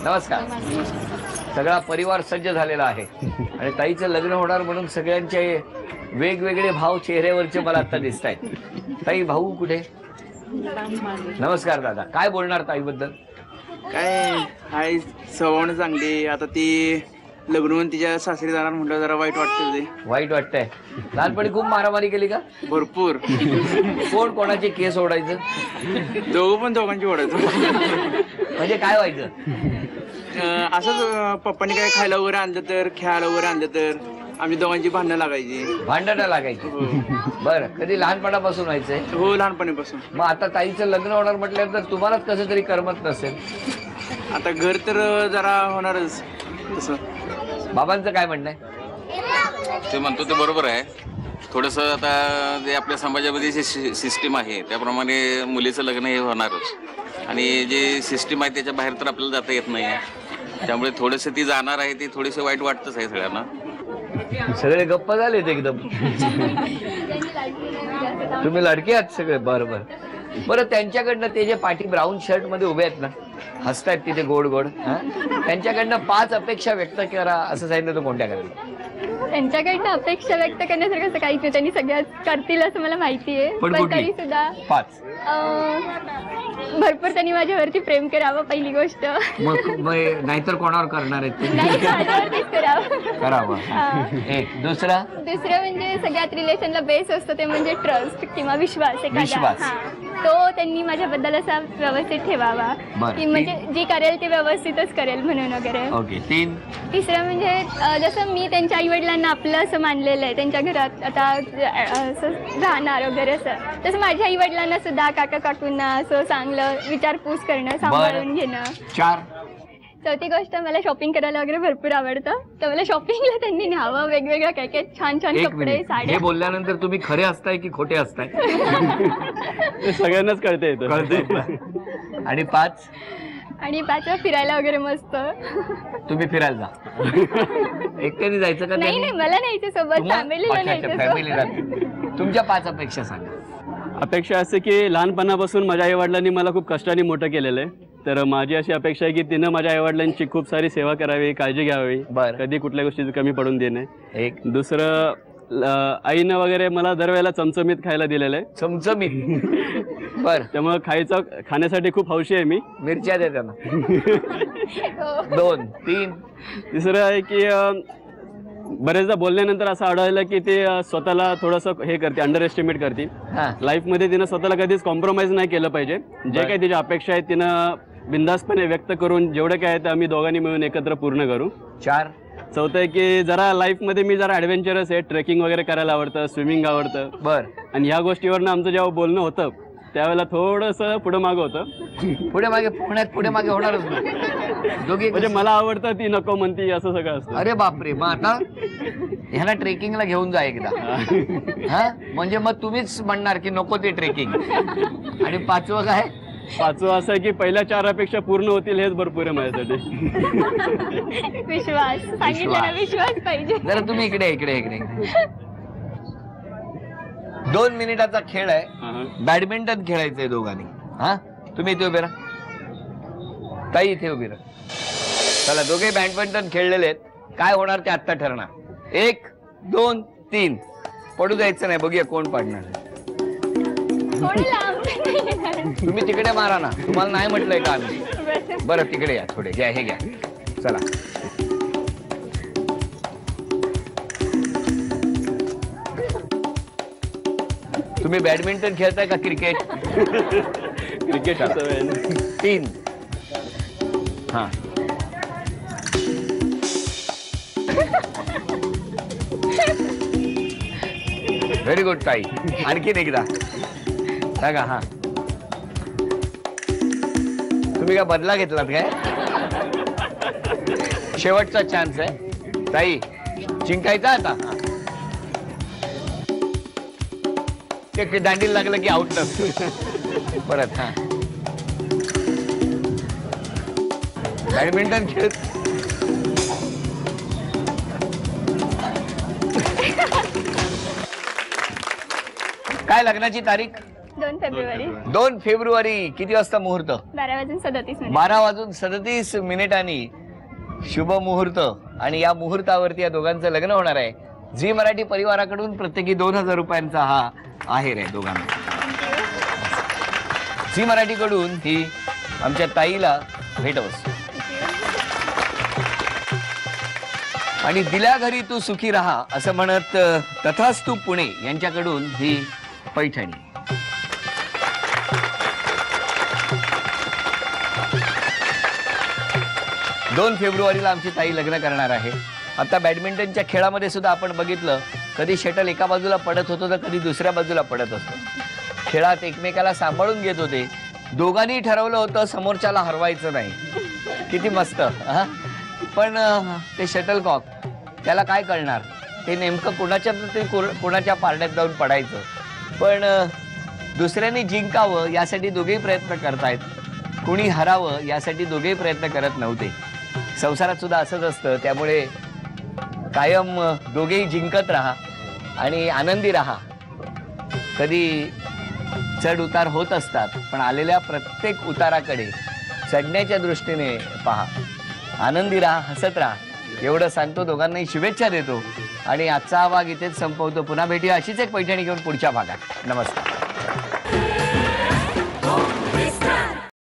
नमस्कार. सगळा परिवार सज्ज झालेला आहे आणि ताईचं लग्न होणार म्हणून सगळ्यांचे वेगवेगळे भाव चेहऱ्यावरचे मला आता दिसत आहेत. ताई भाऊ कुठे? नमस्कार दादा. काय बोलणार ताईबद्दल? काय हाय सवण चांगली. आता ती लग्न होऊन तिच्या सासरी जाणार म्हटलं जरा वाईट वाटतं. ते वाईट वाटतंय. लहानपणी खूप मारामारी केली का? भरपूर. कोण कोणाचे केस ओढायचं? दोघं पण दोघांची ओढायचं. म्हणजे काय व्हायचं? असंच पप्पांनी काय खायला वगैरे आणलं तर खेळायला वगैरे आणलं तर आम्ही दोघांची भांडणं लागायची. भांडणं लागायची. बरं, कधी लहानपणापासून व्हायचंय? हो लहानपणीपासून. मग आता ताईचं लग्न होणार म्हटल्यानंतर तुम्हालाच कसं तरी करमत नसेल. आता घर तर जरा होणारच तसं. बाबांचं काय म्हणणं आहे? ते म्हणतो ते बरोबर आहे. थोडंसं आता जे आपल्या समाजामध्ये जी सिस्टीम आहे त्याप्रमाणे मुलीचं लग्न हे होणारच आणि जे सिस्टीम आहे त्याच्या बाहेर तर आपल्याला जाता येत नाही आहे. त्यामुळे थोडंसं ती जाणार आहे ते थोडंसं वाईट वाटतंच आहे सगळ्यांना. सगळे गप्प झालेत एकदम. तुम्ही लडके आहात सगळे. बरोबर. बरं, त्यांच्याकडनं ते जे पाठी ब्राऊन शर्ट मध्ये उभे आहेत ना, हसतायत तिथे गोड गोड, त्यांच्याकडनं 5 अपेक्षा व्यक्त करा असं सांगितलं तर कोणत्या करायला? त्यांच्याकडनं अपेक्षा व्यक्त करण्यासारखं असं काहीच नाही. त्यांनी सगळ्यात करतील असं मला माहिती आहे. पण तरी सुद्धा 5 भरपूर त्यांनी माझ्यावरती प्रेम करावं पहिली गोष्ट. मग नाहीतर कोणावर करणार आहेत ते? नाही, माझ्यावरतीच करावं. एक. दुसरं म्हणजे सगळ्यात रिलेशनला बेस असतो ते म्हणजे ट्रस्ट किंवा विश्वास. विश्वास. तो त्यांनी माझ्याबद्दल असा व्यवस्थित ठेवावा की म्हणजे जी करेल ते व्यवस्थितच करेल म्हणून वगैरे. ओके. 3. तिसरं म्हणजे जसं मी त्यांच्या आई वडिलांना आपलं असं मानलेलं आहे, त्यांच्या घरात आता असं राहणार वगैरे असं, तसं माझ्या आई वडिलांना सुद्धा काका काकूंना असं चांगलं विचारपूस करणं, सांभाळून घेणं. 4. चौथी गोष्ट, मला शॉपिंग करायला वगैरे भरपूर आवडतं. तर मला शॉपिंगला त्यांनी न्यावं. वेगवेगळ्या काय काय छान छान कपडे, साड्या. हे बोलल्यानंतर तुम्ही खरे असताय की खोटे असताय? सगळ्यांनाच कळते. आणि 5. आणि 5 फिरायला वगैरे मस्त. तुम्ही फिरायला जा. एकट्याने जायचं का? नाही, मला न्यायचं सोबत, फॅमिलीला न्यायचं. तुमच्या 5 अपेक्षा सांगा. अपेक्षा असते की लहानपणापासून माझ्या आई वडिलांनी मला खूप कष्टाने मोठं केलेलं आहे. तर माझी अशी अपेक्षा आहे की तिनं माझ्या आई वडिलांची खूप सारी सेवा करावी, काळजी घ्यावी, कधी कुठल्या गोष्टीची कमी पडून देणे. एक. दुसरं, आईनं वगैरे मला दरवेळेला चमचमीत खायला दिलेलं आहे. चमचमीत? बर. त्यामुळे खाण्यासाठी खूप हौशी आहे मी. मिरच्या दे त्यांना. 2. 3. तिसरं आहे की बरेचदा बोलल्यानंतर असं आढळलं की ते स्वतःला थोडंसं हे करते, अंडर एस्टिमेट करते. लाईफमध्ये तिनं स्वतःला कधीच कॉम्प्रोमाइज नाही केलं पाहिजे. जे काही तिच्या अपेक्षा आहेत तिनं बिंदासपणे व्यक्त करून जेवढं काय आहे ते आम्ही दोघांनी मिळून एकत्र पूर्ण करू. 4. चौथं आहे की जरा लाईफमध्ये मी जरा ॲडव्हेंचरस आहे. ट्रेकिंग वगैरे करायला आवडतं, स्विमिंग आवडतं. बर. आणि ह्या गोष्टीवरनं आमचं जेव्हा बोलणं होतं त्यावेळेला थोडंसं पुढं मागं होतं. पुढे मागे पुण्यात पुढे मागे होणारच दोघी. म्हणजे मला आवडतं, ती नको म्हणती, असं सगळं असतं. अरे बापरे. मग आता ह्याला ट्रेकिंगला घेऊन जा एकदा. हा, म्हणजे मग तुम्हीच म्हणणार की नको ते ट्रेकिंग. आणि 5वं काय? 5वं असं आहे की पहिल्या 4 अपेक्षा पूर्ण होतील हेच भरपूर आहे माझ्यासाठी. विश्वास. सांगितलं ना, विश्वास पाहिजे. जरा तुम्ही इकडे. 2 मिनिटाचा खेळ आहे. बॅडमिंटन खेळायचंय दोघांनी. हा, तुम्ही इथे उभे राहा. ताई इथे उभी राहा. चला, दोघे बॅडमिंटन खेळलेले आहेत. काय होणार ते आत्ता ठरणार. 1, 2, 3. पडू द्यायचं नाही. बघूया कोण पाडणार. तुम्ही तिकडे मारा ना. तुम्हाला नाही म्हटलंय का आम्ही? बरं, तिकडे या थोडे. घ्या, हे घ्या. चला. तुम्ही बॅडमिंटन खेळताय का क्रिकेट? क्रिकेट. 3. हा. व्हेरी गुड ताई. आणखीन एकदा सांगा. हा, तुम्ही काय बदला घेतलात काय? शेवटचा चान्स आहे ताई, जिंकायचा आता. ते दांडीला लागलं की आउट नसतं परत. हा, बॅडमिंटन खेळ. काय लग्नाची तारीख? 2 फेब्रुवारी 2 फेब्रुवारी किती वाजता मुहूर्त? 12:37 12:37 शुभ मुहूर्त आणि या मुहूर्तावरती या दोघांचं लग्न होणार आहे. झी मराठी परिवाराकडून प्रत्येकी 2,000 रुपयांचा हा आहेर आहे दोघांना. झी मराठीकडून ही आमच्या ताईला भेटवस्तू आणि दिल्या घरी तू सुखी राहा असं म्हणत तथास्तू पुणे यांच्याकडून ही पैठणी. 2 फेब्रुवारीला आमची ताई लग्न करणार आहे. आता बॅडमिंटनच्या खेळामध्ये सुद्धा आपण बघितलं, कधी शटल एका बाजूला पडत होतो तर कधी दुसऱ्या बाजूला पडत असतो. खेळात एकमेकाला सांभाळून घेत होते. दोघांनी ठरवलं होतं समोरच्याला हरवायचं नाही. किती मस्त. पण ते शटलकॉक त्याला काय कळणार, ते नेमकं कोणाच्या पारड्यात जाऊन पडायचं. पण दुसऱ्यांनी जिंकावं यासाठी दोघेही प्रयत्न करतायत, कुणी हरावं यासाठी दोघेही प्रयत्न करत नव्हते. संसारात सुद्धा असंच असतं. त्यामुळे कायम दोघेही जिंकत राहा आणि आनंदी राहा. कधी चढ उतार होत असतात, पण आलेल्या प्रत्येक उताराकडे चढण्याच्या दृष्टीने पहा. आनंदी राहा, हसत राहा एवढं सांगतो. दोघांनाही शुभेच्छा देतो आणि आजचा हा भाग इथेच संपवतो. पुन्हा भेटूया अशीच एक पैठणी घेऊन पुढच्या भागात. नमस्कार.